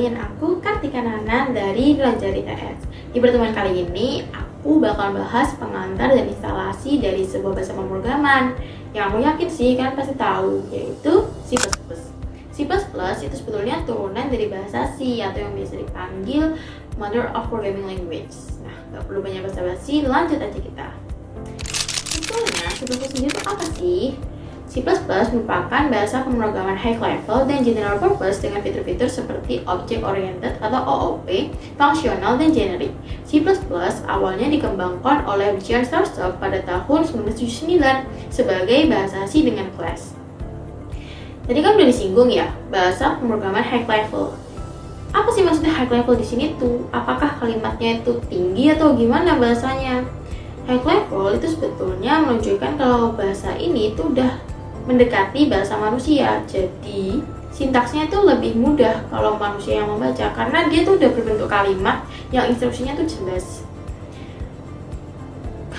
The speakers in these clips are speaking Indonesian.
kenalin, aku Kartika Nana dari Pelajari TS. Di pertemuan kali ini, aku bakal bahas pengantar dan instalasi dari sebuah bahasa pemrograman yang aku yakin sih kalian pasti tahu, yaitu C++. C++ itu sebetulnya turunan dari bahasa C atau yang biasa dipanggil Mother of Programming Language. Nah, gak perlu banyak basa-basi, lanjut aja kita. Sebetulnya, C++ sendiri itu apa sih? C++ merupakan bahasa pemrograman high level dan general purpose dengan fitur-fitur seperti object oriented atau OOP, fungsional dan generic. C++ awalnya dikembangkan oleh Brian Starsov pada tahun 1979 sebagai bahasa C dengan kelas. Tadi kan udah disinggung ya, bahasa pemrograman high level. Apa sih maksudnya high level di sini tuh? Apakah kalimatnya itu tinggi atau gimana bahasanya? High level itu sebetulnya menunjukkan kalau bahasa ini tuh udah mendekati bahasa manusia. Jadi sintaksnya itu lebih mudah kalau manusia yang membaca karena dia tuh udah berbentuk kalimat yang instruksinya tuh jelas.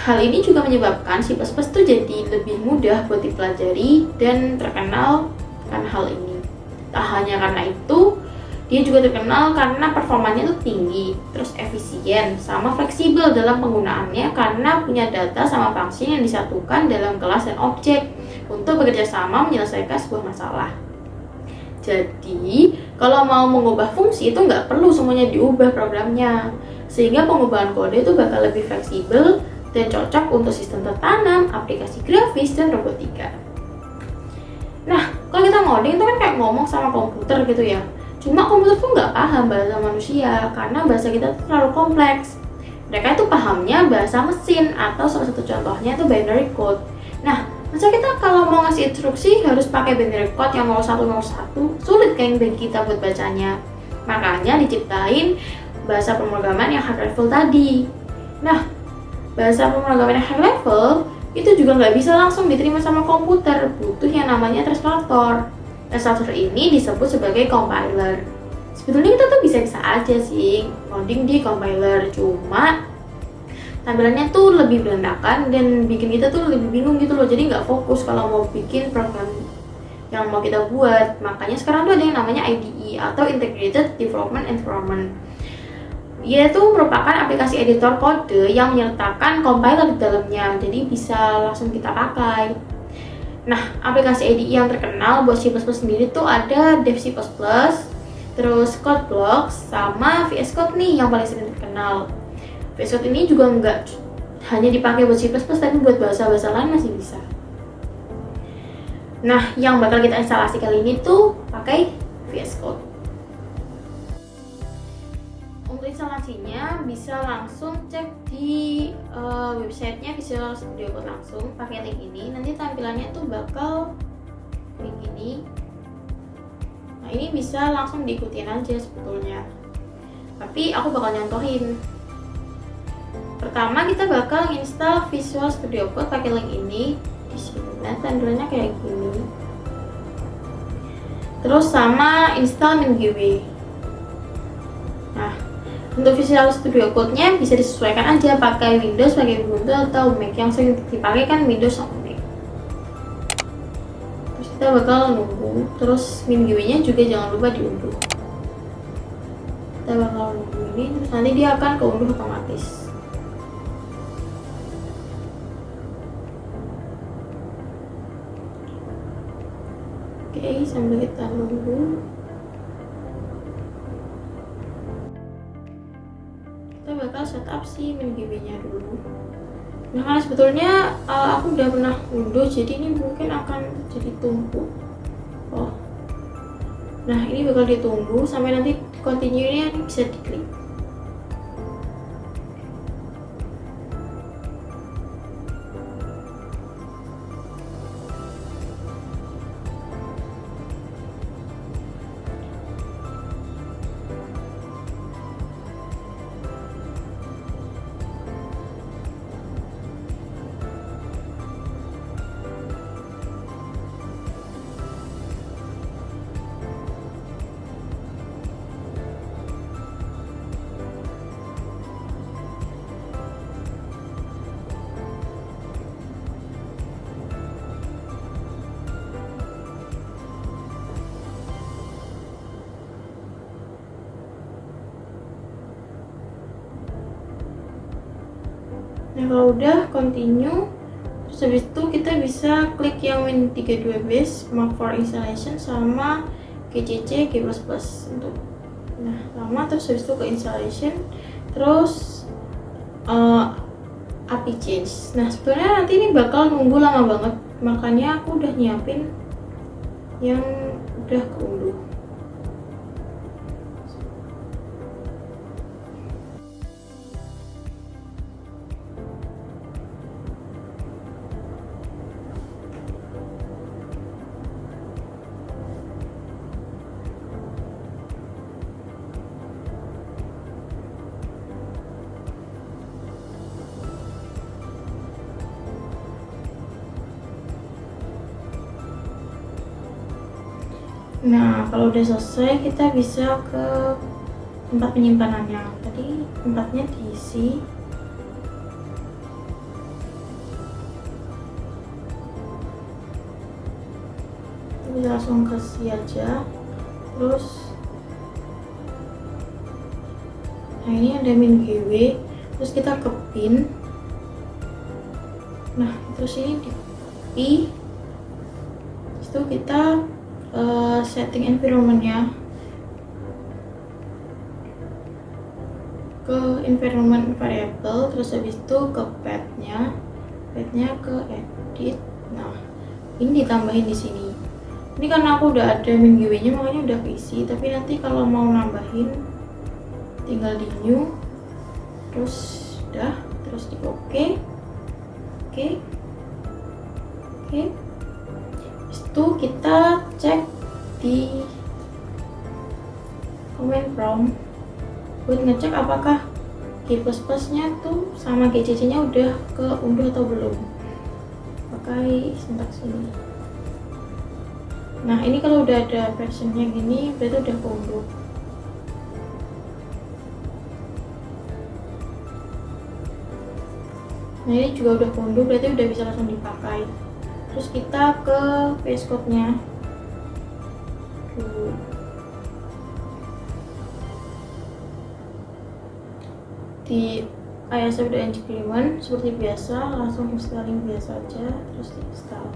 Hal ini juga menyebabkan C++ tuh jadi lebih mudah buat dipelajari dan terkenal karena hal ini. Tak hanya karena itu, dia juga terkenal karena performanya tuh tinggi, terus efisien, sama fleksibel dalam penggunaannya karena punya data sama fungsi yang disatukan dalam kelas dan objek untuk bekerja sama menyelesaikan sebuah masalah. Jadi, kalau mau mengubah fungsi itu nggak perlu semuanya diubah programnya, sehingga pengubahan kode itu bakal lebih fleksibel dan cocok untuk sistem tertanam, aplikasi grafis, dan robotika. Nah, kalau kita ngoding itu kan kayak ngomong sama komputer gitu ya. Cuma komputer tuh nggak paham bahasa manusia karena bahasa kita tuh terlalu kompleks. Mereka itu pahamnya bahasa mesin atau salah satu contohnya itu binary code. Nah, masa kita kalau mau ngasih instruksi harus pakai binary code yang 0101, sulit kan bagi kita buat bacanya. Makanya diciptain bahasa pemrograman yang high level tadi. Nah, bahasa pemrograman yang high level itu juga nggak bisa langsung diterima sama komputer, butuh yang namanya translator. Translator ini disebut sebagai compiler. Sebetulnya kita tuh bisa-bisa aja sih coding di compiler, cuma tampilannya tuh lebih berantakan dan bikin kita tuh lebih bingung gitu loh. Jadi nggak fokus kalau mau bikin program yang mau kita buat. Makanya sekarang tuh ada yang namanya IDE atau Integrated Development Environment. Yaitu merupakan aplikasi editor kode yang menyertakan compiler di dalamnya, jadi bisa langsung kita pakai. Nah, aplikasi IDE yang terkenal buat C++ sendiri tuh ada Dev C++, terus CodeBlocks, sama VS Code nih yang paling sering terkenal. VS Code ini juga nggak hanya dipakai buat C++, tapi buat bahasa-bahasa lain masih bisa. Nah, yang bakal kita instalasi kali ini tuh pakai VS Code. Untuk instalasinya bisa langsung cek di websitenya Visual Studio Code langsung pakai link ini. Nanti tampilannya tuh bakal kayak gini. Nah, ini bisa langsung diikutin aja sebetulnya. Tapi aku bakal nyontohin. Pertama kita bakal install Visual Studio Code pakai link ini. Di sini nah, tampilannya kayak gini. Terus sama install MinGUI. Nah, untuk Visual Studio Code-nya bisa disesuaikan aja pakai Windows, pakai Ubuntu atau Mac. Yang sering dipakai kan Windows sama Mac. Terus kita bakal nunggu. Terus MinGUI-nya juga jangan lupa diunduh. Kita bakal nunggu ini, terus nanti dia akan keunduh otomatis. Oke, sambil kita nunggu. Kita bakal setup si MinGUI-nya dulu. Nah, karena sebetulnya aku udah pernah unduh, jadi ini mungkin akan jadi tumpuk. Oh, nah ini bakal ditunggu sampai nanti continue-nya bisa diklik. Nah kalau udah continue, terus habis itu kita bisa klik yang Win32 base, mark for installation, sama GCC G++ untuk lama. Terus habis itu ke installation, terus API change. Nah sebenarnya nanti ini bakal nunggu lama banget, makanya aku udah nyiapin yang udah keunduh. Nah kalau udah selesai, kita bisa ke tempat penyimpanannya. Tadi tempatnya diisi. Kita bisa langsung kasih aja. Terus nah ini ada min-gw, terus kita ke pin. Nah terus ini di copy, terus itu kita setting environment-nya ke environment variable, terus habis itu ke path-nya ke edit. Nah ini ditambahin di sini. Ini karena aku udah ada min-gw-nya makanya udah keisi, tapi nanti kalau mau nambahin tinggal di new, terus udah, terus di oke. Itu kita cek di command prompt buat ngecek apakah G++ nya tuh sama GCC nya udah keunduh atau belum, pakai sintaks ini. Nah ini kalau udah ada versionnya gini berarti udah keunduh. Nah ini juga udah keunduh, berarti udah bisa langsung dipakai. Terus kita ke VS Code-nya. Di ISO udah agreement seperti biasa, langsung installing biasa aja, terus di install.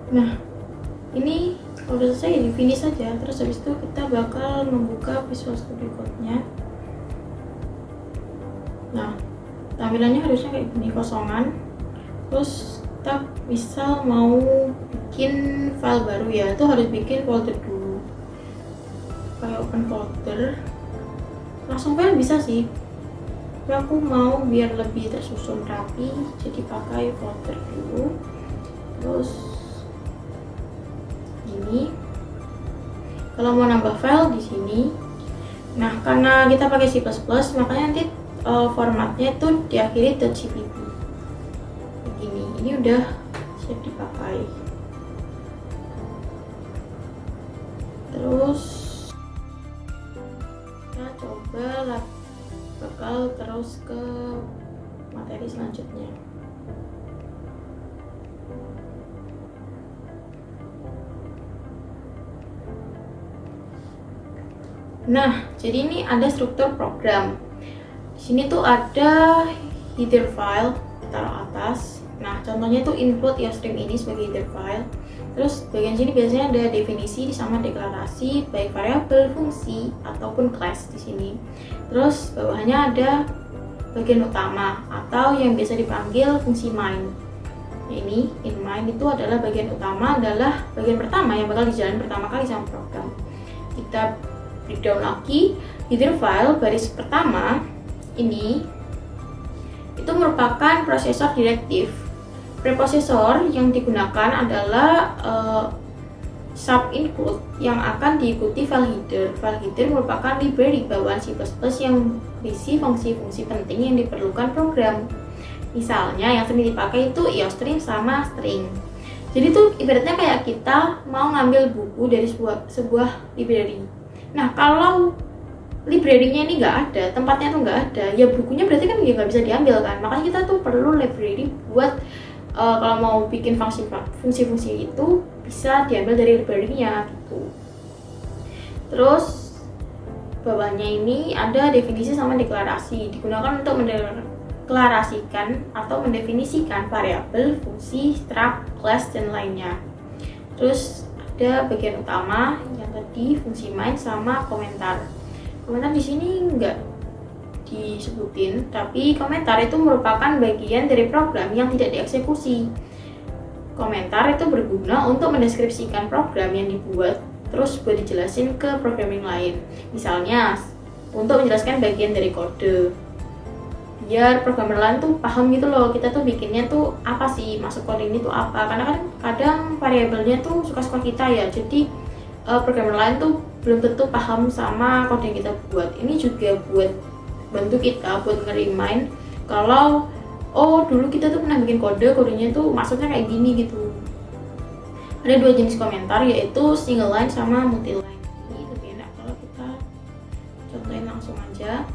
Nah ini kalau udah selesai di finish saja. Terus habis itu kita bakal membuka Visual Studio Code-nya. Nah tampilannya harusnya kayak gini, kosongan. Terus kita misal mau bikin file baru ya, itu harus bikin folder dulu, kayak open folder. Langsung file bisa sih, tapi aku mau biar lebih tersusun rapi jadi pakai folder dulu. Terus ini kalau mau nambah file di sini. Nah karena kita pakai C++, makanya nanti formatnya itu diakhiri .cpp begini. Ini udah siap dipakai. Terus kita coba bakal terus ke materi selanjutnya. Nah, jadi ini ada struktur program. Di sini tuh ada header file, taruh atas. Nah, contohnya tuh include iostream ini sebagai header file. Terus bagian sini biasanya ada definisi sama deklarasi baik variabel, fungsi ataupun class di sini. Terus bawahnya ada bagian utama atau yang biasa dipanggil fungsi main. Ini in main itu adalah bagian utama, adalah bagian pertama yang bakal dijalankan pertama kali sama program. Kita breakdown lagi, header file baris pertama ini itu merupakan prosesor direktif. Preprosesor yang digunakan adalah sub include yang akan diikuti file header. File header merupakan library bawaan C++ yang berisi fungsi-fungsi penting yang diperlukan program. Misalnya yang sering dipakai itu iostream sama string. Jadi tuh ibaratnya kayak kita mau ngambil buku dari sebuah library. Nah, kalau library-nya ini nggak ada, tempatnya tuh nggak ada, ya bukunya berarti kan ya nggak bisa diambil kan. Makanya kita tuh perlu library buat kalau mau bikin fungsi-fungsi itu bisa diambil dari library-nya gitu. Terus bawahnya ini ada definisi sama deklarasi, digunakan untuk mendeklarasikan atau mendefinisikan variabel, fungsi, struct, class, dan lainnya. Terus ada bagian utama yang tadi fungsi main sama komentar. Komentar di sini nggak disebutin, tapi komentar itu merupakan bagian dari program yang tidak dieksekusi. Komentar itu berguna untuk mendeskripsikan program yang dibuat, terus buat dijelasin ke programming lain. Misalnya, untuk menjelaskan bagian dari kode, biar programmer lain tuh paham gitu loh, kita tuh bikinnya tuh apa sih, masuk kode ini tuh apa. Karena kan kadang variabelnya tuh suka-suka kita ya, jadi programmer lain tuh belum tentu paham sama kode yang kita buat. Ini juga buat bantu kita buat nge-remind kalau oh dulu kita tuh pernah bikin kodenya tuh maksudnya kayak gini gitu. Ada dua jenis komentar, yaitu single line sama multi line. Ini lebih enak kalau kita contohin langsung aja.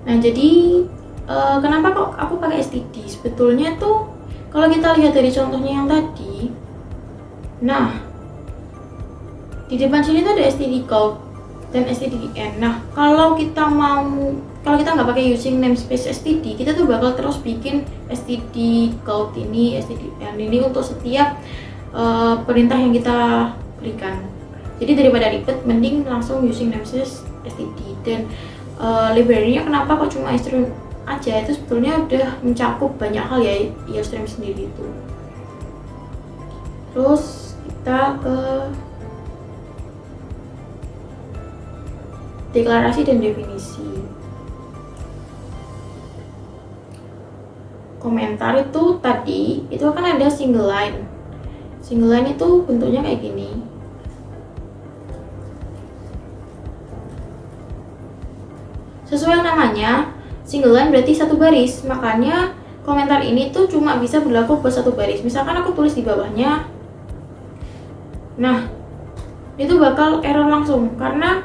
Nah, jadi kenapa kok aku pakai std? Sebetulnya tuh kalau kita lihat dari contohnya yang tadi, nah di depan sini tuh ada std code dan stdin. Nah, kalau kita nggak pakai using namespace std, kita tuh bakal terus bikin std code ini, stdin ini untuk setiap perintah yang kita berikan. Jadi daripada ribet, mending langsung using namespace std. Dan library-nya kenapa kok cuma iostream aja, itu sebetulnya udah mencakup banyak hal ya iostream sendiri itu. Terus kita ke deklarasi dan definisi. Komentar itu tadi itu kan ada single line. Single line itu bentuknya kayak gini. Sesuai namanya, single line berarti satu baris, makanya komentar ini tuh cuma bisa berlaku buat satu baris. Misalkan aku tulis di bawahnya, nah itu bakal error langsung karena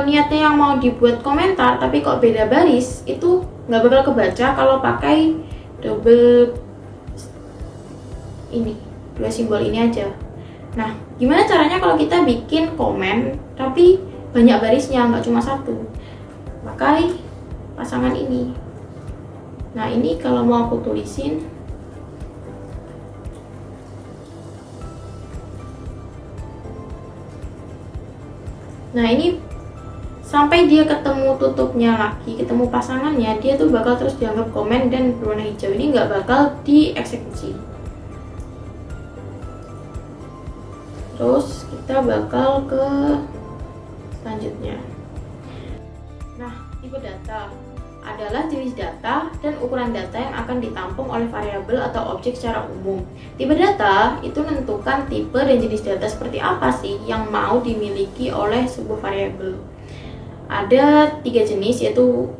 niatnya yang mau dibuat komentar tapi kok beda baris, itu nggak bakal kebaca kalau pakai double ini, dua simbol ini aja. Nah, gimana caranya kalau kita bikin komen tapi banyak barisnya, nggak cuma satu? Pakai pasangan ini. Nah, ini kalau mau aku tulisin, nah ini sampai dia ketemu tutupnya lagi, ketemu pasangannya, dia tuh bakal terus dianggap komen dan berwarna hijau. Ini nggak bakal dieksekusi. Terus kita bakal ke selanjutnya. Nah, tipe data adalah jenis data dan ukuran data yang akan ditampung oleh variabel atau objek secara umum. Tipe data itu menentukan tipe dan jenis data seperti apa sih yang mau dimiliki oleh sebuah variabel. Ada 3 jenis, yaitu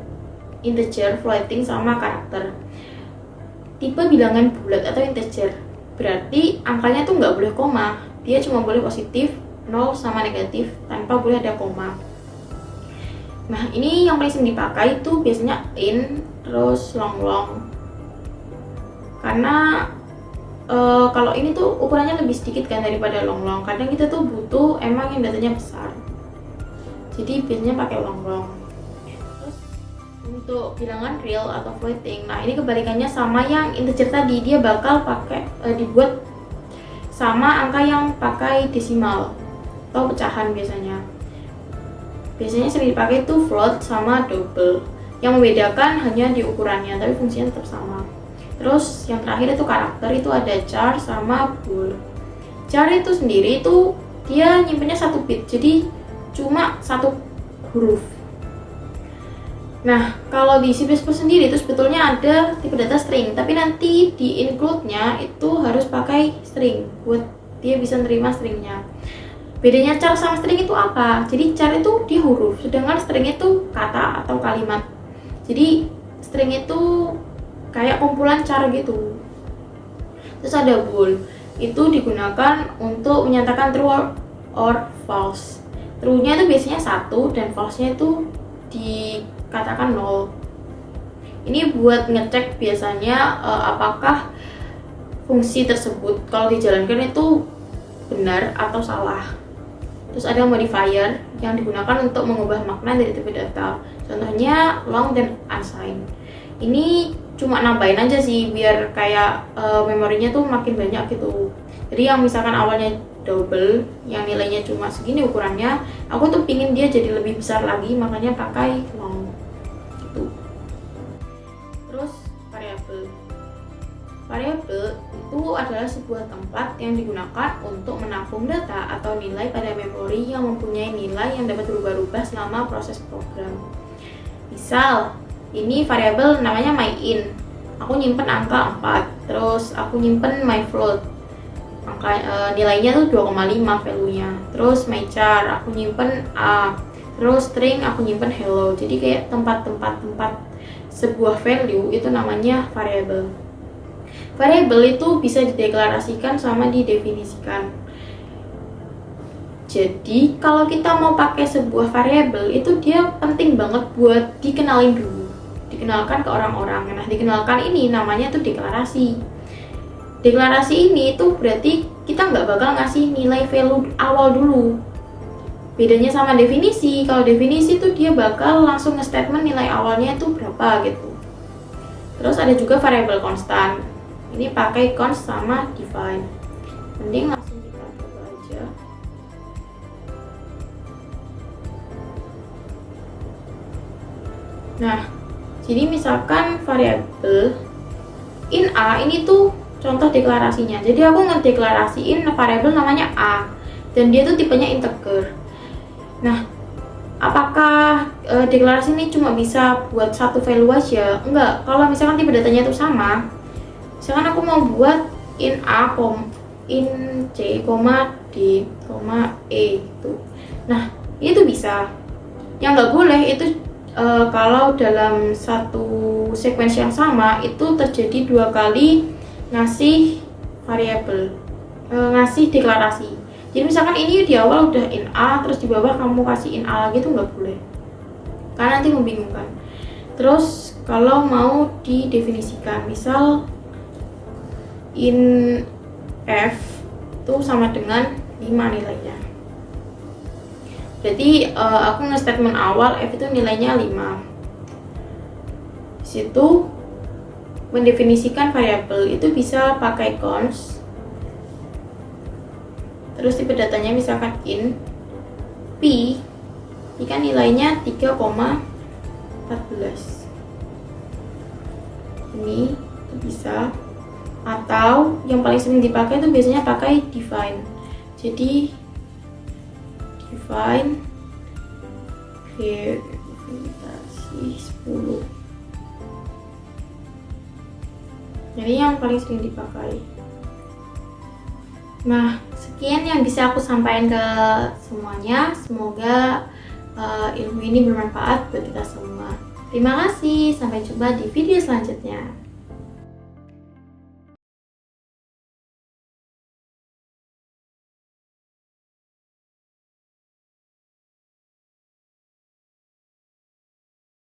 integer, floating, sama karakter. Tipe bilangan bulat atau integer berarti angkanya tuh nggak boleh koma, dia cuma boleh positif, 0 sama negatif tanpa boleh ada koma. Nah, ini yang paling sering dipakai itu biasanya int, terus long. Karena kalau ini tuh ukurannya lebih sedikit kan daripada long. Kadang kita tuh butuh emang yang datanya besar, jadi biasanya pakai long. Terus untuk bilangan real atau floating, nah ini kebalikannya sama yang integer tadi, dia bakal pakai dibuat sama angka yang pakai desimal atau pecahan biasanya. Biasanya sering dipakai itu float sama double. Yang membedakan hanya di ukurannya, tapi fungsinya tetap sama. Terus yang terakhir itu karakter, itu ada char sama bool. Char itu sendiri itu dia nyimpennya 1 bit, jadi cuma 1 huruf. Nah, kalau di C++ sendiri itu sebetulnya ada tipe data string, tapi nanti di include-nya itu harus pakai string buat dia bisa nerima stringnya. Bedanya char sama string itu apa? Jadi char itu di huruf, sedangkan string itu kata atau kalimat. Jadi string itu kayak kumpulan char gitu. Terus ada bool, itu digunakan untuk menyatakan true or false. True-nya itu biasanya 1 dan false-nya itu dikatakan 0. Ini buat ngecek biasanya apakah fungsi tersebut kalau dijalankan itu benar atau salah. Terus ada modifier yang digunakan untuk mengubah makna dari tipe data. Contohnya long dan unsigned. Ini cuma nambahin aja sih biar kayak memorinya tuh makin banyak gitu. Jadi yang misalkan awalnya double yang nilainya cuma segini ukurannya, aku tuh pingin dia jadi lebih besar lagi, makanya pakai long gitu. Terus variabel itu adalah sebuah tempat yang digunakan untuk menampung data atau nilai pada memori yang mempunyai nilai yang dapat berubah-ubah selama proses program. Misal ini variabel namanya myIn, aku nyimpen angka 4, terus aku nyimpen myFloat, nilainya tuh 2,5 value-nya. Terus myChar aku nyimpen A, terus string aku nyimpen hello. Jadi kayak tempat sebuah value itu namanya variabel. Variabel itu bisa dideklarasikan sama didefinisikan. Jadi kalau kita mau pakai sebuah variabel itu dia penting banget buat dikenalin dulu, dikenalkan ke orang-orang. Nah, dikenalkan ini namanya tuh deklarasi. Deklarasi ini tuh berarti kita nggak bakal ngasih nilai value awal dulu. Bedanya sama definisi, kalau definisi tuh dia bakal langsung nge-statement nilai awalnya itu berapa gitu. Terus ada juga variabel konstan. Ini pakai const sama define. Mending langsung kita coba aja. Nah, jadi misalkan variabel in A ini tuh contoh deklarasinya. Jadi aku ngedeklarasiin variabel namanya A dan dia tuh tipenya integer. Nah, apakah deklarasi ini cuma bisa buat satu value aja? Enggak. Kalau misalkan tipe datanya itu sama, misalkan aku mau buat in A, in C, D, E gitu. Nah, itu bisa. Yang nggak boleh itu kalau dalam satu sequence yang sama itu terjadi 2 kali ngasih variabel, ngasih deklarasi. Jadi misalkan ini di awal udah in A, terus di bawah kamu kasih in A lagi, itu nggak boleh, karena nanti membingungkan. Terus kalau mau didefinisikan, misal in F itu sama dengan 5 nilainya. Jadi aku nge-statement awal F itu nilainya 5. Di situ mendefinisikan variabel itu bisa pakai const. Terus tipe datanya misalkan in P kan nilainya 3,14. Ini itu bisa, atau yang paling sering dipakai itu biasanya pakai define. Jadi define verifikasi 10. Jadi yang paling sering dipakai. Nah, sekian yang bisa aku sampaikan ke semuanya. Semoga ilmu ini bermanfaat buat kita semua. Terima kasih, sampai jumpa di video selanjutnya.